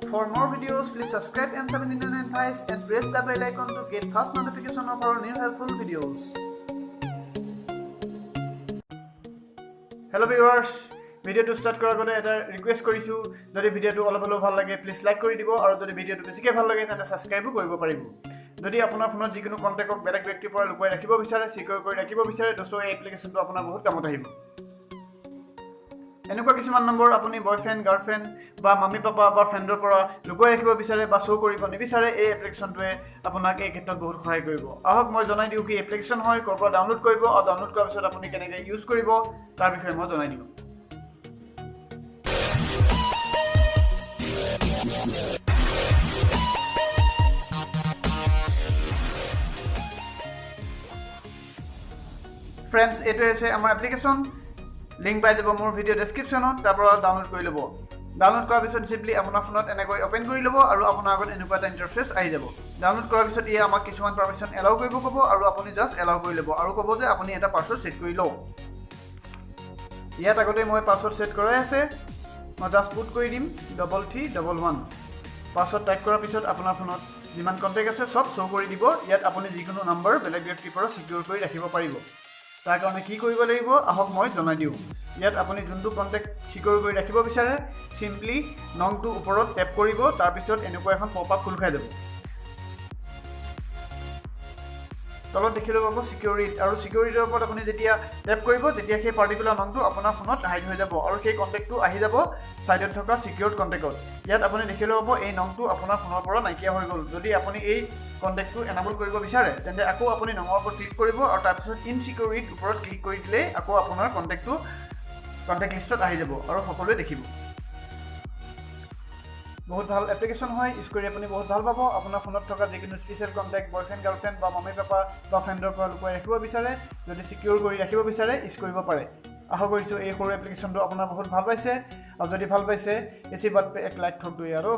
For more videos, please subscribe M7 Indian Advice and press the bell icon to get fast notification of our new helpful videos. Hello viewers, video to start কৰাৰ আগতে এটা request কৰিছো যদি ভিডিওটো অলপ ভাল লাগে please like কৰি দিব আৰু যদি ভিডিওটো বেছিকৈ ভাল লাগে তেন্তে সাবস্ক্ৰাইবো কৰিব পাৰিব যদি আপোনাৰ ফোনত যিকোনো কন্টাক্টক বেলেগ ব্যক্তিৰ পৰা লুকুৱাই ৰাখিব বিচাৰে সিকিউৰ কৰি ৰাখিব বিচাৰে দোস্ত এই এপ্লিকেশনটো আপোনাৰ বহুত কামত আহিব এনেকুৱা কিছুমান নম্বৰ আপুনি বয়ফ্ৰেণ্ড গাৰ্লফ্ৰেণ্ড বা মামি পাপা বা ফ্ৰেণ্ডৰ পৰা লুকুৱাই ৰাখিব বিচাৰে বা শ্ব' কৰিব নিবিচাৰে এই এপ্লিকেশনটোৱে আপোনাক এই ক্ষেত্ৰত বহুত সহায় কৰিব আহক মই জনাই দিওঁ কি এপ্লিকেশন হয় ক'ৰ পৰা ডাউনলোড কৰিব আৰু ডাউনলোড কৰাৰ পিছত আপুনি কেনেকৈ ইউজ কৰিব তাৰ বিষয়ে মই জনাই দিওঁ Friends, এটো হৈছে আমাৰ এপ্লিকেশন লিংক পাই যাব মোৰ ভিডিও ডেসক্ৰিপচনত তাৰ পৰা ডাউনলোড কৰি ল'ব ডাউনলোড কৰাৰ পিছত সিম্পলি আপোনাৰ ফোনত এনেকৈ ওপেন কৰি ল'ব আৰু আপোনাৰ আগত এনেকুৱা এটা ইন্টাৰফেস আহি যাব ডাউনলোড কৰাৰ পিছত ই আমাক কিছুমান পাৰমিশন এলাউ কৰিব ক'ব আৰু আপুনি জাস্ট এলাউ কৰি ল'ব আৰু ক'ব যে আপুনি এটা পাছৱৰ্ড সেট কৰি লওক ইয়াত আগতে মই পাছৱৰ্ড সেট কৰাই আছে মই জাস্ট পুট কৰি দিম 3311 পাছৱৰ্ড টাইপ কৰাৰ পিছত আপোনাৰ ফোনত যিমান কন্টাক্ট আছে সব শো কৰি দিব ইয়াত আপুনি যিকোনো নম্বৰ বেলেগ ব্যক্তিৰ পৰা সিকিউৰ কৰি ৰাখিব পাৰিব তাৰ কাৰণে কি কৰিব লাগিব আহক মই জনাই দিওঁ ইয়াত আপুনি যোনটো কন্টাক্ট সিকিউৰ কৰি ৰাখিব বিচাৰে সিম্পলি নংটো ওপৰত টেপ কৰিব তাৰ পিছত এনেকুৱা এখন পপআপ খুল খাই যাব তলত দেখিলে পাব সিকিউৰিটি আৰু সিকিউৰিটিৰ ওপৰত আপুনি যেতিয়া টেপ কৰিব তেতিয়া সেই পাৰ্টিকুলাৰ নংটো আপোনাৰ ফোনত হাইড হৈ যাব আৰু সেই কন্টাক্টটো আহি যাব সাইডত থকা সিকিউৰড কন্টাক্টত ইয়াত আপুনি দেখিলে পাব এই নংটো আপোনাৰ ফোনৰ পৰা নাইকিয়া হৈ গ'ল যদি আপুনি এই কন্টাক্টটো এনাবল কৰিব বিচাৰে তেন্তে আকৌ আপুনি নঙৰ ওপৰত ক্লিক কৰিব আৰু তাৰ পিছত ইনসিকিউৰিটিৰ ওপৰত ক্লিক কৰি দিলে আকৌ আপোনাৰ কন্টাক্টটো কন্টাক্ট লিষ্টত আহি যাব আৰু সকলোৱে দেখিব বহুত ভাল এপ্লিকেশন হয় ইউজ কৰি আপুনি বহুত ভাল পাব আপোনাৰ ফোনত থকা যিকোনো স্পেশাল কন্টাক্ট বয়ফ্ৰেণ্ড গাৰ্লফ্ৰেণ্ড বা মামি পাপা বা ফ্ৰেণ্ডৰ পৰা লুকুৱাই ৰাখিব বিচাৰে যদি সিকিউৰ কৰি ৰাখিব বিচাৰে ইউজ কৰিব পাৰে আশা কৰিছোঁ এই সৰু এপ্লিকেশনটো আপোনাৰ বহুত ভাল পাইছে আৰু যদি ভাল পাইছে इसी बात पे एक लाइक ठोक दो यारो